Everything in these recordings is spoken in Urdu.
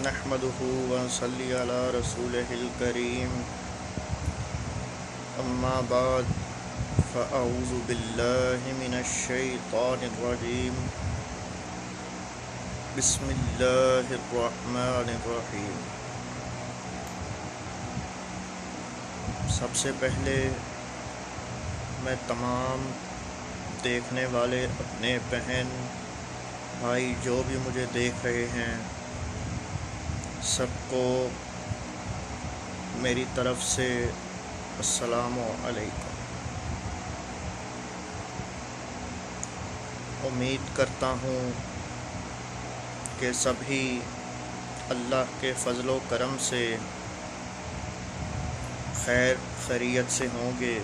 نحمده ونصلي على رسوله الكريم أما بعد فأعوذ بالله من الشيطان الرجيم بسم الله الرحمن الرحيم۔ سب سے پہلے میں تمام دیکھنے والے اپنے بہن بھائی جو بھی مجھے دیکھ رہے ہیں سب کو میری طرف سے السلام علیکم۔ امید کرتا ہوں کہ سبھی اللہ کے فضل و کرم سے خیر خیریت سے ہوں گے۔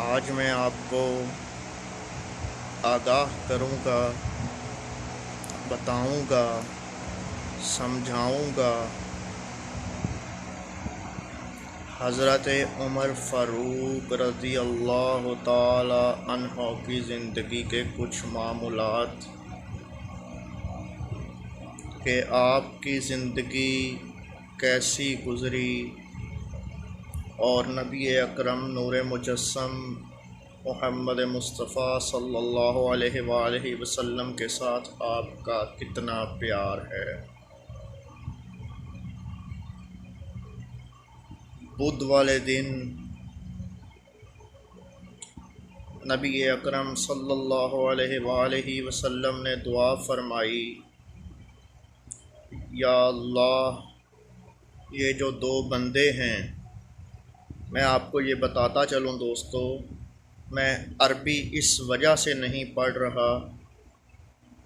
آج میں آپ کو آگاہ کروں گا، بتاؤں گا، سمجھاؤں گا حضرت عمر فاروق رضی اللہ تعالی عنہ کی زندگی کے کچھ معمولات کہ آپ کی زندگی کیسی گزری اور نبی اکرم نور مجسم محمد مصطفیٰ صلی اللہ علیہ وآلہ وسلم کے ساتھ آپ کا کتنا پیار ہے۔ بدھ والے دن نبی اکرم صلی اللہ علیہ وآلہ وسلم نے دعا فرمائی، یا اللہ یہ جو دو بندے ہیں، میں آپ کو یہ بتاتا چلوں دوستو، میں عربی اس وجہ سے نہیں پڑھ رہا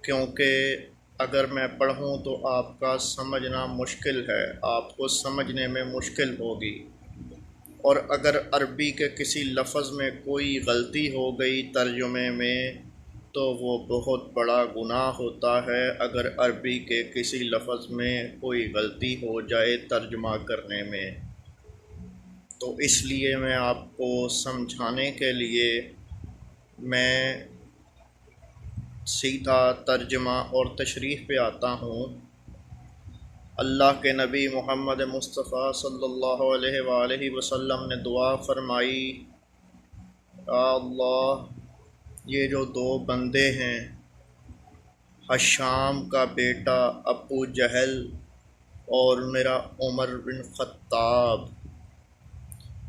کیونکہ اگر میں پڑھوں تو آپ کا سمجھنا مشکل ہے، آپ کو سمجھنے میں مشکل ہوگی، اور اگر عربی کے کسی لفظ میں کوئی غلطی ہو گئی ترجمے میں تو وہ بہت بڑا گناہ ہوتا ہے۔ اگر عربی کے کسی لفظ میں کوئی غلطی ہو جائے ترجمہ کرنے میں، تو اس لیے میں آپ کو سمجھانے کے لیے میں سیدھا ترجمہ اور تشریح پہ آتا ہوں۔ اللہ کے نبی محمد مصطفیٰ صلی اللہ علیہ وآلہ وسلم نے دعا فرمائی، یا اللہ یہ جو دو بندے ہیں، حشام کا بیٹا ابو جہل اور میرا عمر بن خطاب،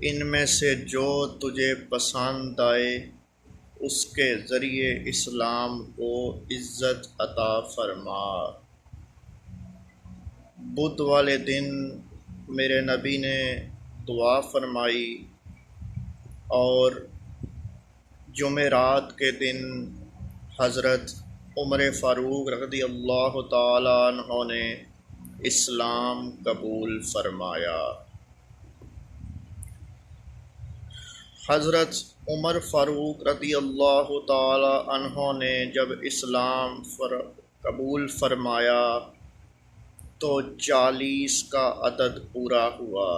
ان میں سے جو تجھے پسند آئے اس کے ذریعے اسلام کو عزت عطا فرما۔ بدھ والے دن میرے نبی نے دعا فرمائی اور جمعرات کے دن حضرت عمر فاروق رضی اللہ تعالی عنہ نے اسلام قبول فرمایا۔ حضرت عمر فاروق رضی اللہ تعالی عنہ نے جب اسلام قبول فرمایا تو 40 کا عدد پورا ہوا۔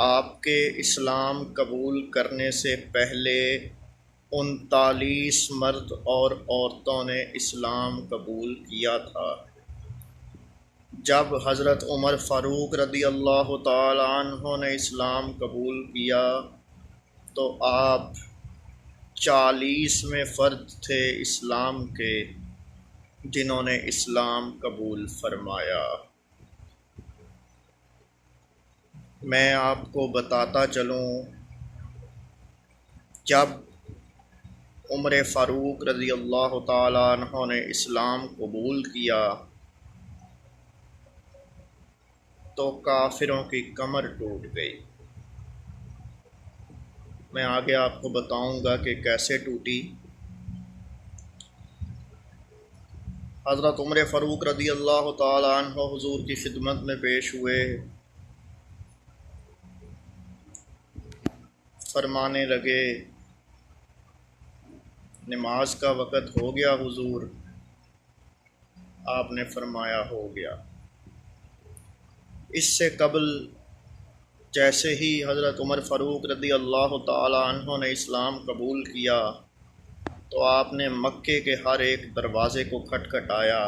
آپ کے اسلام قبول کرنے سے پہلے 39 مرد اور عورتوں نے اسلام قبول کیا تھا۔ جب حضرت عمر فاروق رضی اللہ تعالی عنہ نے اسلام قبول کیا تو آپ 40ویں فرد تھے اسلام کے جنہوں نے اسلام قبول فرمایا۔ میں آپ کو بتاتا چلوں، جب عمر فاروق رضی اللہ تعالی عنہ نے اسلام قبول کیا تو کافروں کی کمر ٹوٹ گئی۔ میں آگے آپ کو بتاؤں گا کہ کیسے ٹوٹی۔ حضرت عمر فاروق رضی اللہ تعالی عنہ حضور کی خدمت میں پیش ہوئے، فرمانے لگے، نماز کا وقت ہو گیا حضور؟ آپ نے فرمایا ہو گیا۔ اس سے قبل جیسے ہی حضرت عمر فاروق رضی اللہ تعالی عنہ نے اسلام قبول کیا تو آپ نے مکے کے ہر ایک دروازے کو کھٹکھٹایا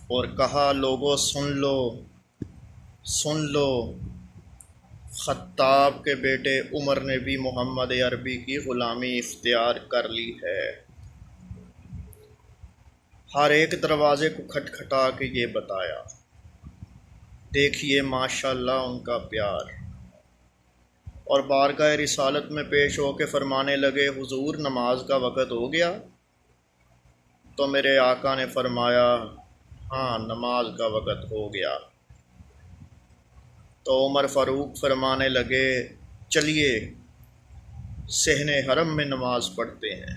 اور کہا لوگو سن لو، خطاب کے بیٹے عمر نے بھی محمد عربی کی غلامی اختیار کر لی ہے۔ ہر ایک دروازے کو کھٹکھٹا کے یہ بتایا، دیکھیے ماشاءاللہ ان کا پیار، اور بارگاہ رسالت میں پیش ہو کے فرمانے لگے حضور نماز کا وقت ہو گیا؟ تو میرے آقا نے فرمایا ہاں نماز کا وقت ہو گیا۔ تو عمر فاروق فرمانے لگے چلیے صحن حرم میں نماز پڑھتے ہیں۔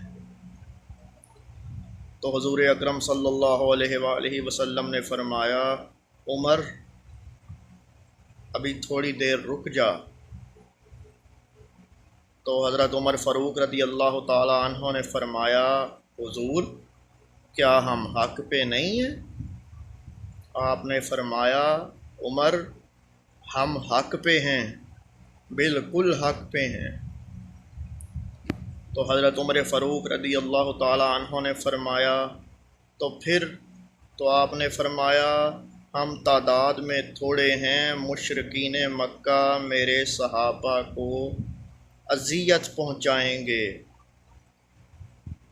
تو حضور اکرم صلی اللہ علیہ وآلہ وسلم نے فرمایا عمر ابھی تھوڑی دیر رک جا۔ تو حضرت عمر فاروق رضی اللہ تعالی عنہ نے فرمایا حضور کیا ہم حق پہ نہیں ہیں؟ آپ نے فرمایا عمر ہم حق پہ ہیں، بالکل حق پہ ہیں۔ تو حضرت عمر فاروق رضی اللہ تعالی عنہ نے فرمایا تو آپ نے فرمایا ہم تعداد میں تھوڑے ہیں، مشرکین مکہ میرے صحابہ کو اذیت پہنچائیں گے۔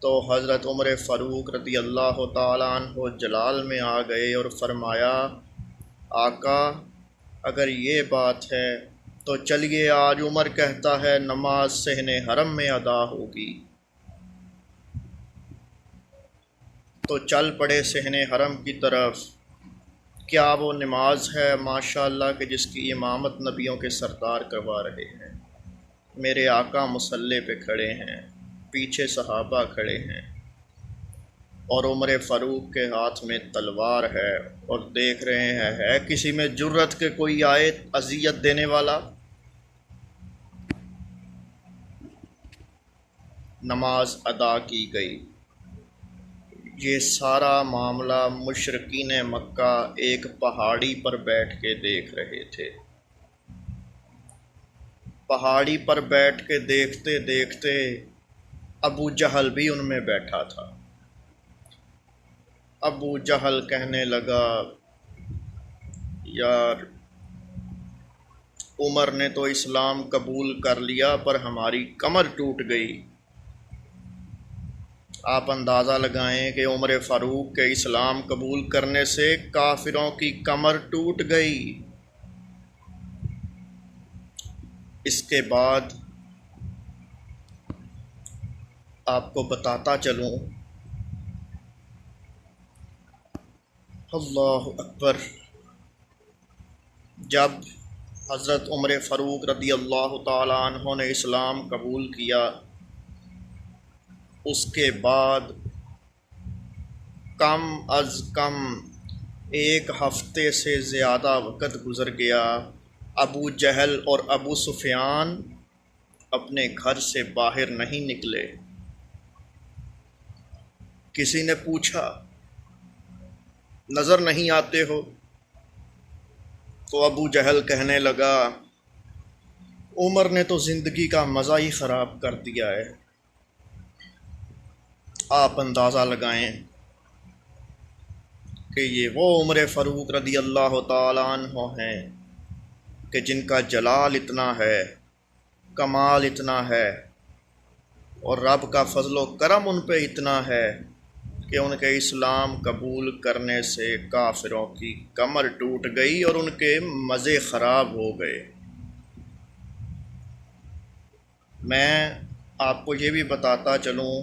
تو حضرت عمر فاروق رضی اللہ تعالی عنہ جلال میں آ گئے اور فرمایا آقا اگر یہ بات ہے تو چلیے آج عمر کہتا ہے نماز صحن حرم میں ادا ہوگی۔ تو چل پڑے صحن حرم کی طرف۔ کیا وہ نماز ہے ماشاءاللہ کہ جس کی امامت نبیوں کے سردار کروا رہے ہیں، میرے آقا مصلی پہ کھڑے ہیں، پیچھے صحابہ کھڑے ہیں، اور عمر فاروق کے ہاتھ میں تلوار ہے، اور دیکھ رہے ہیں ہے کسی میں جرت کہ کوئی آئے اذیت دینے والا؟ نماز ادا کی گئی۔ یہ سارا معاملہ مشرکین مکہ ایک پہاڑی پر بیٹھ کے دیکھ رہے تھے۔ پہاڑی پر بیٹھ کے دیکھتے دیکھتے ابو جہل بھی ان میں بیٹھا تھا۔ ابو جہل کہنے لگا یار عمر نے تو اسلام قبول کر لیا پر ہماری کمر ٹوٹ گئی۔ آپ اندازہ لگائیں کہ عمر فاروق کے اسلام قبول کرنے سے کافروں کی کمر ٹوٹ گئی۔ اس کے بعد آپ کو بتاتا چلوں، اللہ اکبر، جب حضرت عمر فاروق رضی اللہ تعالی عنہ نے اسلام قبول کیا اس کے بعد کم از کم ایک ہفتے سے زیادہ وقت گزر گیا، ابو جہل اور ابو سفیان اپنے گھر سے باہر نہیں نکلے۔ کسی نے پوچھا نظر نہیں آتے ہو؟ تو ابو جہل کہنے لگا عمر نے تو زندگی کا مزہ ہی خراب کر دیا ہے۔ آپ اندازہ لگائیں کہ یہ وہ عمر فاروق رضی اللہ تعالی عنہ ہیں کہ جن کا جلال اتنا ہے، کمال اتنا ہے، اور رب کا فضل و کرم ان پہ اتنا ہے کہ ان کے اسلام قبول کرنے سے کافروں کی کمر ٹوٹ گئی اور ان کے مزے خراب ہو گئے۔ میں آپ کو یہ بھی بتاتا چلوں،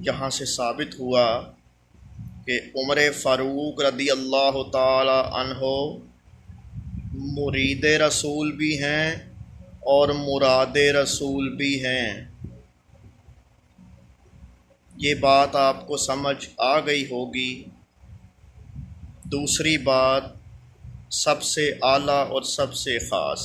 یہاں سے ثابت ہوا کہ عمر فاروق رضی اللہ تعالی عنہ مرید رسول بھی ہیں اور مراد رسول بھی ہیں۔ یہ بات آپ کو سمجھ آ گئی ہوگی۔ دوسری بات سب سے اعلیٰ اور سب سے خاص،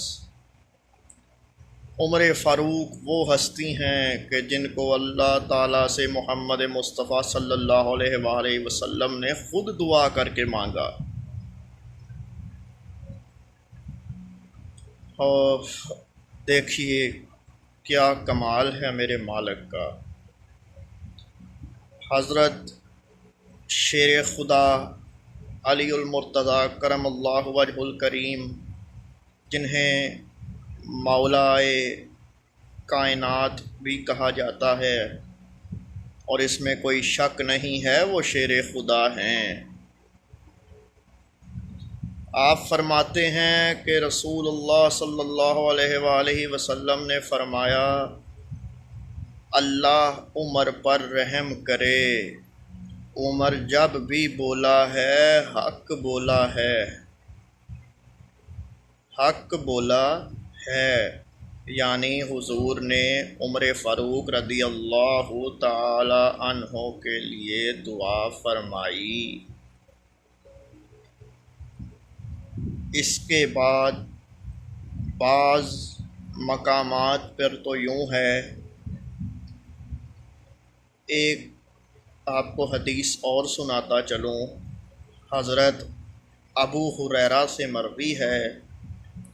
عمر فاروق وہ ہستی ہیں کہ جن کو اللہ تعالیٰ سے محمد مصطفیٰ صلی اللہ علیہ وآلہ وسلم نے خود دعا کر کے مانگا۔ اور دیکھیے کیا کمال ہے میرے مالک کا۔ حضرت شیر خدا علی المرتضیٰ کرم اللہ وجہ الکریم، جنہیں مولائے کائنات بھی کہا جاتا ہے اور اس میں کوئی شک نہیں ہے وہ شیر خدا ہیں۔ آپ فرماتے ہیں کہ رسول اللہ صلی اللہ علیہ وآلہ وسلم نے فرمایا، اللہ عمر پر رحم کرے، عمر جب بھی بولا ہے حق بولا ہے، حق بولا ہے، یعنی حضور نے عمر فاروق رضی اللہ تعالی عنہ کے لیے دعا فرمائی۔ اس کے بعد بعض مقامات پر تو یوں ہے، ایک آپ کو حدیث اور سناتا چلوں، حضرت ابو ہریرہ سے مروی ہے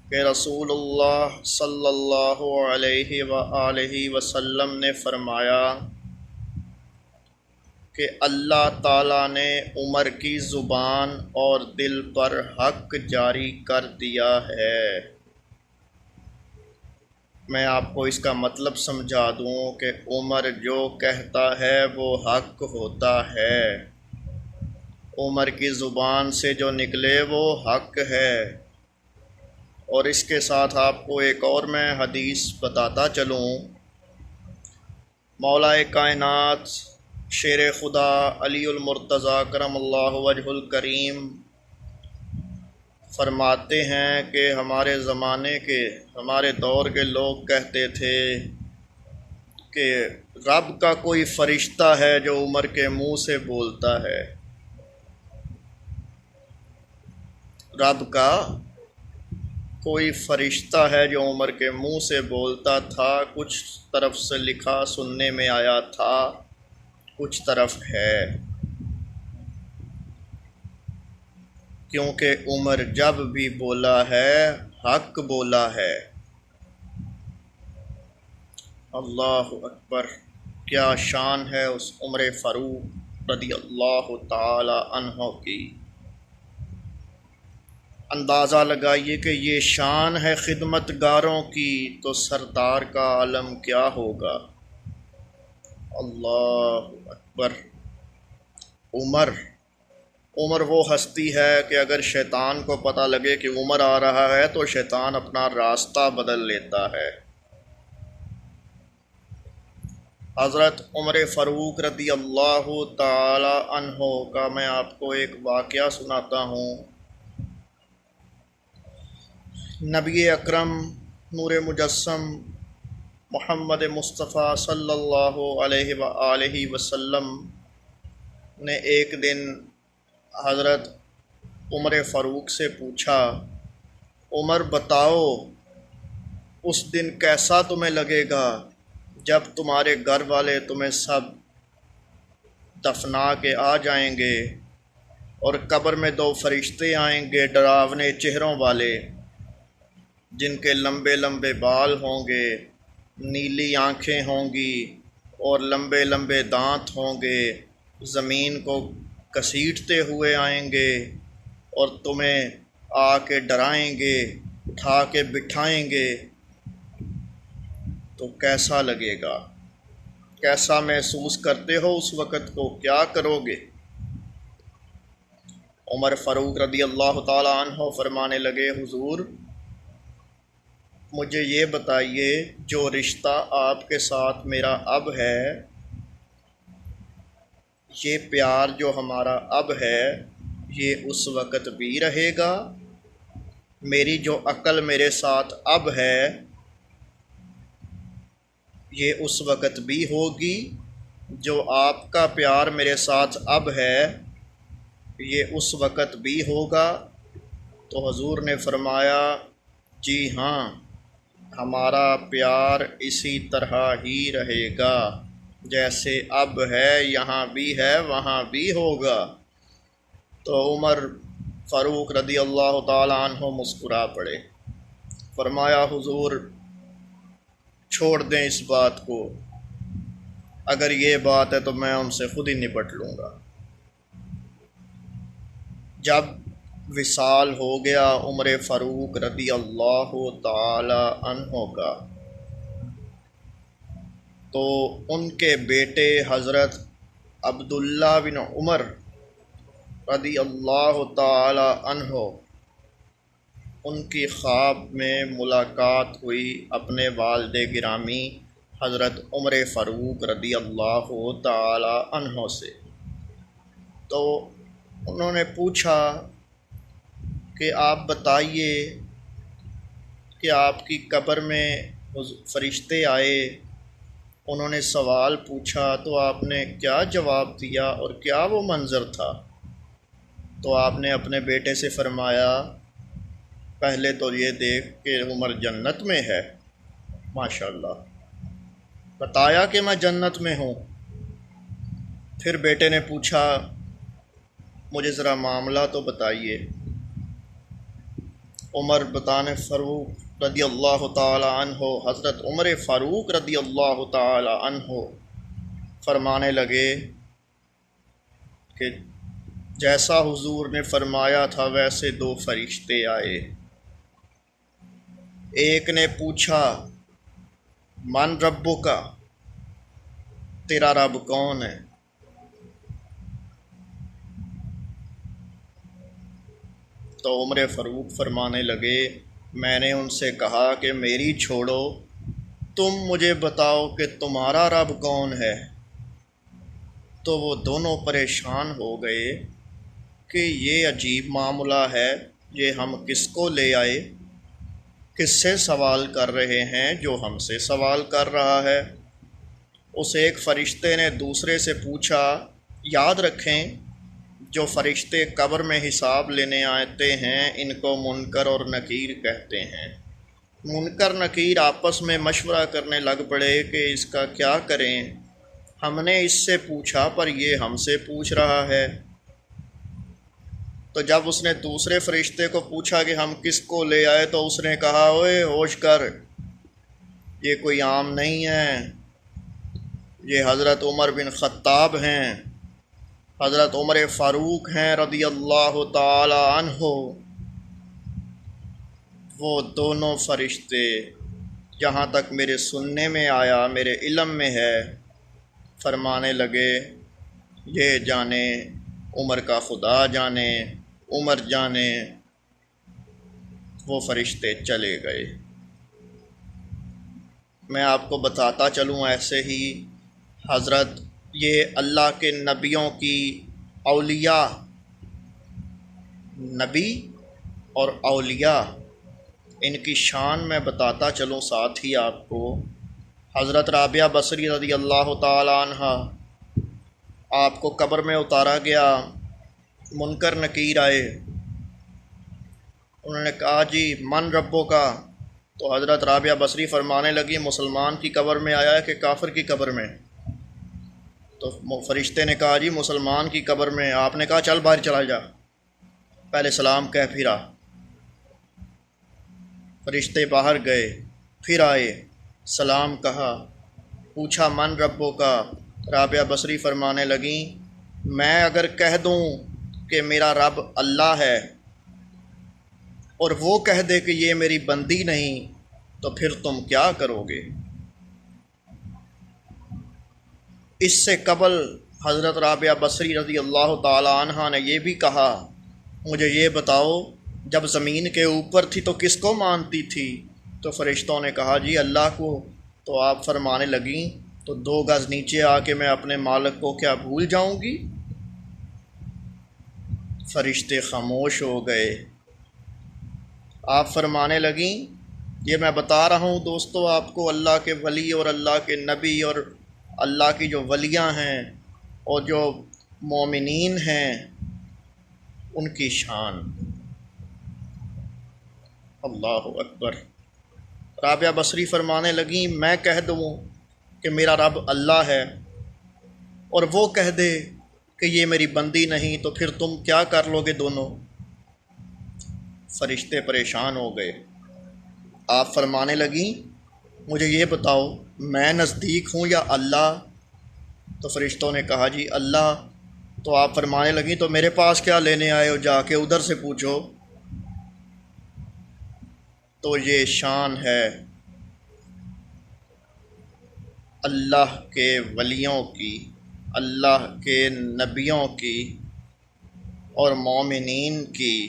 کہ رسول اللہ صلی اللہ علیہ وآلہ وسلم نے فرمایا کہ اللہ تعالیٰ نے عمر کی زبان اور دل پر حق جاری کر دیا ہے۔ میں آپ کو اس کا مطلب سمجھا دوں کہ عمر جو کہتا ہے وہ حق ہوتا ہے، عمر کی زبان سے جو نکلے وہ حق ہے۔ اور اس کے ساتھ آپ کو ایک اور میں حدیث بتاتا چلوں، مولائے کائنات شیر خدا علی المرتضیٰ کرم اللہ وجہ الکریم فرماتے ہیں کہ ہمارے زمانے کے، ہمارے دور کے لوگ کہتے تھے کہ رب کا کوئی فرشتہ ہے جو عمر کے منہ سے بولتا ہے، رب کا کوئی فرشتہ ہے جو عمر کے منہ سے بولتا تھا۔ کچھ طرف سے لکھا سننے میں آیا تھا، کچھ طرف ہے، کیونکہ عمر جب بھی بولا ہے حق بولا ہے۔ اللہ اکبر، کیا شان ہے اس عمر فاروق رضی اللہ تعالی عنہ کی۔ اندازہ لگائیے کہ یہ شان ہے خدمت گاروں کی، تو سردار کا عالم کیا ہوگا۔ اللہ اکبر۔ عمر وہ ہستی ہے کہ اگر شیطان کو پتہ لگے کہ عمر آ رہا ہے تو شیطان اپنا راستہ بدل لیتا ہے۔ حضرت عمر فاروق رضی اللہ تعالی عنہ کا میں آپ کو ایک واقعہ سناتا ہوں۔ نبی اکرم نور مجسم محمد مصطفیٰ صلی اللہ علیہ وآلہ وسلم نے ایک دن حضرت عمر فاروق سے پوچھا، عمر بتاؤ اس دن کیسا تمہیں لگے گا جب تمہارے گھر والے تمہیں سب دفنا کے آ جائیں گے اور قبر میں دو فرشتے آئیں گے ڈراونے چہروں والے، جن کے لمبے لمبے بال ہوں گے، نیلی آنکھیں ہوں گی اور لمبے لمبے دانت ہوں گے، زمین کو گھسیٹتے ہوئے آئیں گے اور تمہیں آ کے ڈرائیں گے، اٹھا کے بٹھائیں گے، تو کیسا لگے گا، کیسا محسوس کرتے ہو اس وقت کو، کیا کرو گے؟ عمر فاروق رضی اللہ تعالی عنہ فرمانے لگے، حضور مجھے یہ بتائیے، جو رشتہ آپ کے ساتھ میرا اب ہے، یہ پیار جو ہمارا اب ہے، یہ اس وقت بھی رہے گا؟ میری جو عقل میرے ساتھ اب ہے، یہ اس وقت بھی ہوگی؟ جو آپ کا پیار میرے ساتھ اب ہے، یہ اس وقت بھی ہوگا؟ تو حضور نے فرمایا، جی ہاں، ہمارا پیار اسی طرح ہی رہے گا، جیسے اب ہے یہاں بھی ہے وہاں بھی ہوگا۔ تو عمر فاروق رضی اللہ تعالی عنہ مسکرا پڑے، فرمایا حضور چھوڑ دیں اس بات کو، اگر یہ بات ہے تو میں ان سے خود ہی نپٹ لوں گا۔ جب وصال ہو گیا عمر فاروق رضی اللہ تعالی عنہ کا، تو ان کے بیٹے حضرت عبداللہ بن عمر رضی اللہ تعالی عنہ ان کی خواب میں ملاقات ہوئی اپنے والد گرامی حضرت عمر فاروق رضی اللہ تعالی عنہ سے۔ تو انہوں نے پوچھا کہ آپ بتائیے کہ آپ کی قبر میں فرشتے آئے، انہوں نے سوال پوچھا تو آپ نے کیا جواب دیا اور کیا وہ منظر تھا؟ تو آپ نے اپنے بیٹے سے فرمایا، پہلے تو یہ دیکھ کہ عمر جنت میں ہے، ماشاءاللہ، بتایا کہ میں جنت میں ہوں۔ پھر بیٹے نے پوچھا، مجھے ذرا معاملہ تو بتائیے۔ عمر بتانے فاروق رضی اللہ تعالی عنہ، حضرت عمر فاروق رضی اللہ تعالی عنہ فرمانے لگے کہ جیسا حضور نے فرمایا تھا ویسے دو فرشتے آئے۔ ایک نے پوچھا، من ربک، تیرا رب کون ہے؟ تو عمر فاروق فرمانے لگے، میں نے ان سے کہا کہ میری چھوڑو، تم مجھے بتاؤ کہ تمہارا رب کون ہے۔ تو وہ دونوں پریشان ہو گئے کہ یہ عجیب معاملہ ہے، یہ ہم کس کو لے آئے، کس سے سوال کر رہے ہیں جو ہم سے سوال کر رہا ہے۔ اس ایک فرشتے نے دوسرے سے پوچھا، یاد رکھیں جو فرشتے قبر میں حساب لینے آتے ہیں ان کو منکر اور نکیر کہتے ہیں۔ منکر نکیر آپس میں مشورہ کرنے لگ پڑے کہ اس کا کیا کریں، ہم نے اس سے پوچھا پر یہ ہم سے پوچھ رہا ہے۔ تو جب اس نے دوسرے فرشتے کو پوچھا کہ ہم کس کو لے آئے، تو اس نے کہا، اوئے ہوش کر، یہ کوئی عام نہیں ہے، یہ حضرت عمر بن خطاب ہیں، حضرت عمر فاروق ہیں رضی اللہ تعالی عنہ۔ وہ دونوں فرشتے، جہاں تک میرے سننے میں آیا، میرے علم میں ہے، فرمانے لگے، یہ جانے عمر کا خدا جانے، عمر جانے۔ وہ فرشتے چلے گئے۔ میں آپ کو بتاتا چلوں ایسے ہی حضرت یہ اللہ کے نبیوں کی اولیاء، نبی اور اولیاء، ان کی شان میں بتاتا چلوں ساتھ ہی آپ کو۔ حضرت رابعہ بصری رضی اللہ تعالی عنہ، آپ کو قبر میں اتارا گیا، منکر نکیر آئے، انہوں نے کہا جی من ربو کا، تو حضرت رابعہ بصری فرمانے لگی، مسلمان کی قبر میں آیا ہے کہ کافر کی قبر میں؟ تو فرشتے نے کہا جی مسلمان کی قبر میں۔ آپ نے کہا چل باہر چلا جا، پہلے سلام کہہ پھر آ۔ فرشتے باہر گئے، پھر آئے، سلام کہا، پوچھا من ربو کا۔ رابعہ بصری فرمانے لگیں، میں اگر کہہ دوں کہ میرا رب اللہ ہے اور وہ کہہ دے کہ یہ میری بندی نہیں، تو پھر تم کیا کرو گے؟ اس سے قبل حضرت رابعہ بصری رضی اللہ تعالی عنہ نے یہ بھی کہا، مجھے یہ بتاؤ جب زمین کے اوپر تھی تو کس کو مانتی تھی؟ تو فرشتوں نے کہا جی اللہ کو۔ تو آپ فرمانے لگیں، تو 2 گز نیچے آ کے میں اپنے مالک کو کیا بھول جاؤں گی؟ فرشتے خاموش ہو گئے۔ آپ فرمانے لگیں، یہ میں بتا رہا ہوں دوستو آپ کو اللہ کے ولی اور اللہ کے نبی اور اللہ کی جو ولیاں ہیں اور جو مومنین ہیں ان کی شان۔ اللہ اکبر۔ رابعہ بصری فرمانے لگیں، میں کہہ دوں کہ میرا رب اللہ ہے اور وہ کہہ دے کہ یہ میری بندی نہیں، تو پھر تم کیا کر لو گے دونوں؟ فرشتے پریشان ہو گئے۔ آپ فرمانے لگیں، مجھے یہ بتاؤ میں نزدیک ہوں یا اللہ؟ تو فرشتوں نے کہا جی اللہ۔ تو آپ فرمانے لگیں تو میرے پاس کیا لینے آئے ہو، جا کے ادھر سے پوچھو۔ تو یہ شان ہے اللہ کے ولیوں کی، اللہ کے نبیوں کی اور مومنین کی،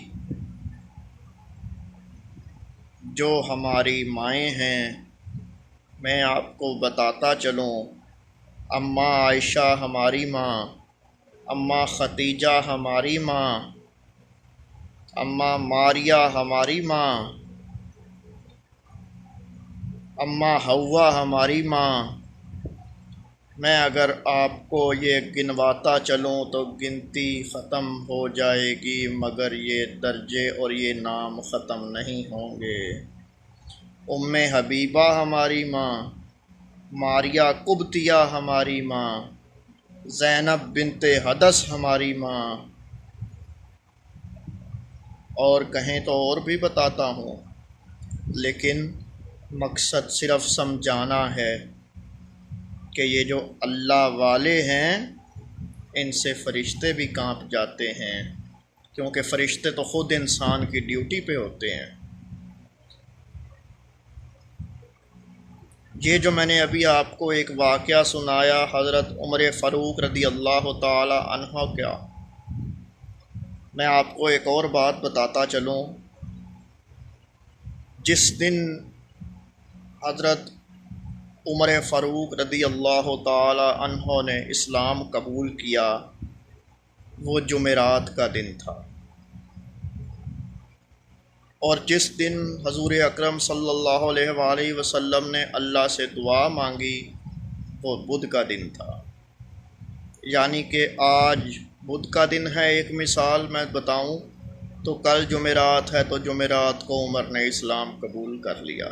جو ہماری مائیں ہیں۔ میں آپ کو بتاتا چلوں، اماں عائشہ ہماری ماں، اماں ختیجہ ہماری ماں، اماں ماریہ ہماری ماں، اماں حوا ہماری ماں۔ میں اگر آپ کو یہ گنواتا چلوں تو گنتی ختم ہو جائے گی، مگر یہ درجے اور یہ نام ختم نہیں ہوں گے۔ ام حبیبہ ہماری ماں، ماریہ قبطیہ ہماری ماں، زینب بنت حدث ہماری ماں، اور کہیں تو اور بھی بتاتا ہوں، لیکن مقصد صرف سمجھانا ہے کہ یہ جو اللہ والے ہیں ان سے فرشتے بھی کانپ جاتے ہیں، کیونکہ فرشتے تو خود انسان کی ڈیوٹی پہ ہوتے ہیں۔ یہ جو میں نے ابھی آپ کو ایک واقعہ سنایا حضرت عمر فاروق رضی اللہ تعالی عنہ کا، میں آپ کو ایک اور بات بتاتا چلوں۔ جس دن حضرت عمر فاروق رضی اللہ تعالی عنہ نے اسلام قبول کیا، وہ جمعرات کا دن تھا، اور جس دن حضور اکرم صلی اللہ علیہ وآلہ وسلم نے اللہ سے دعا مانگی وہ بدھ کا دن تھا۔ یعنی کہ آج بدھ کا دن ہے، ایک مثال میں بتاؤں تو کل جمعرات ہے، تو جمعرات کو عمر نے اسلام قبول کر لیا۔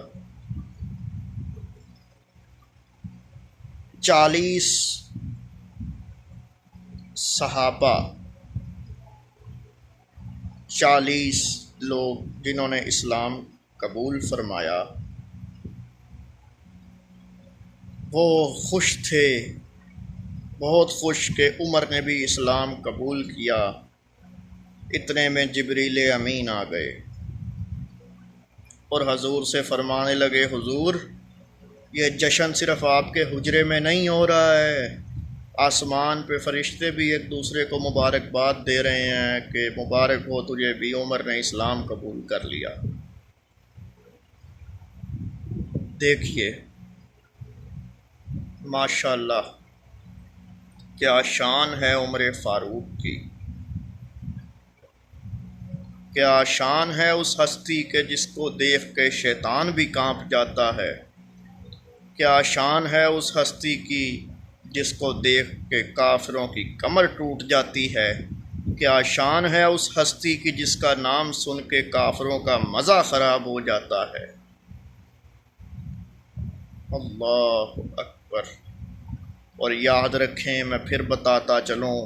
40 صحابہ، 40 لوگ جنہوں نے اسلام قبول فرمایا، وہ خوش تھے، بہت خوش کہ عمر نے بھی اسلام قبول کیا۔ اتنے میں جبریل امین آ گئے اور حضور سے فرمانے لگے، حضور یہ جشن صرف آپ کے حجرے میں نہیں ہو رہا ہے، آسمان پہ فرشتے بھی ایک دوسرے کو مبارکباد دے رہے ہیں کہ مبارک ہو تجھے بھی، عمر نے اسلام قبول کر لیا۔ دیکھیے ماشاءاللہ کیا شان ہے عمر فاروق کی، کیا شان ہے اس ہستی کے جس کو دیکھ کے شیطان بھی کانپ جاتا ہے، کیا شان ہے اس ہستی کی جس کو دیکھ کے کافروں کی کمر ٹوٹ جاتی ہے، کیا شان ہے اس ہستی کی جس کا نام سن کے کافروں کا مزہ خراب ہو جاتا ہے۔ اللہ اکبر۔ اور یاد رکھیں، میں پھر بتاتا چلوں،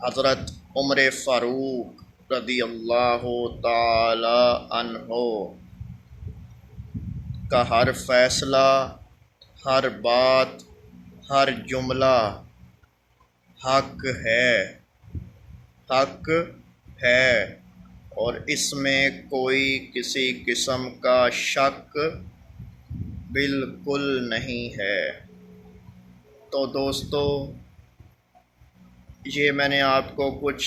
حضرت عمر فاروق رضی اللہ تعالی عنہ کا ہر فیصلہ، ہر بات، ہر جملہ حق ہے، حق ہے، اور اس میں کوئی کسی قسم کا شک بالکل نہیں ہے۔ تو دوستو، یہ میں نے آپ کو کچھ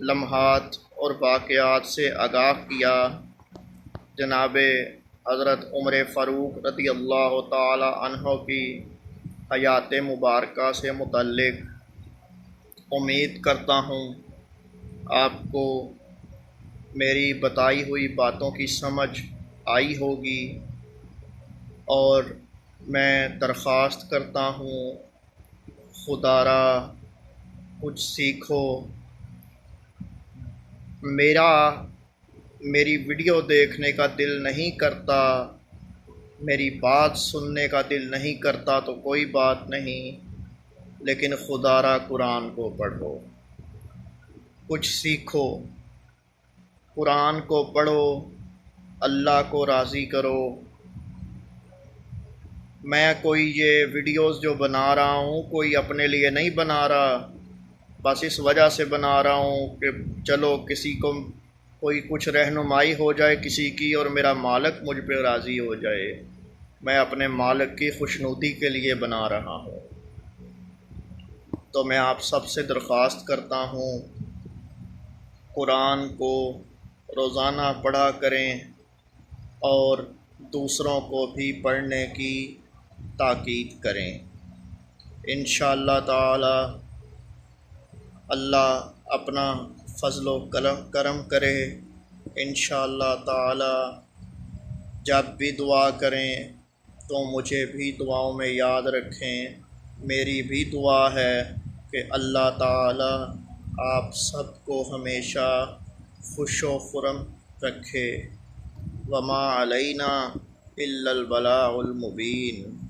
لمحات اور واقعات سے آگاہ کیا جناب حضرت عمر فاروق رضی اللہ تعالی عنہ کی حیات مبارکہ سے متعلق۔ امید کرتا ہوں آپ کو میری بتائی ہوئی باتوں کی سمجھ آئی ہوگی، اور میں درخواست کرتا ہوں خدا را کچھ سیکھو۔ میری ویڈیو دیکھنے کا دل نہیں کرتا، میری بات سننے کا دل نہیں کرتا تو کوئی بات نہیں، لیکن خدا را قرآن کو پڑھو، کچھ سیکھو، قرآن کو پڑھو، اللہ کو راضی کرو۔ میں کوئی یہ ویڈیوز جو بنا رہا ہوں کوئی اپنے لیے نہیں بنا رہا، بس اس وجہ سے بنا رہا ہوں کہ چلو کسی کو کوئی کچھ رہنمائی ہو جائے کسی کی، اور میرا مالک مجھ پہ راضی ہو جائے۔ میں اپنے مالک کی خوشنودی کے لیے بنا رہا ہوں۔ تو میں آپ سب سے درخواست کرتا ہوں قرآن کو روزانہ پڑھا کریں اور دوسروں کو بھی پڑھنے کی تاکید کریں۔ انشاءاللہ تعالی اللہ اپنا فضل و کرم کرے۔ انشاءاللہ تعالی جب بھی دعا کریں تو مجھے بھی دعاؤں میں یاد رکھیں۔ میری بھی دعا ہے کہ اللہ تعالی آپ سب کو ہمیشہ خوش و خرم رکھے۔ وما علینا الا البلاغ المبین۔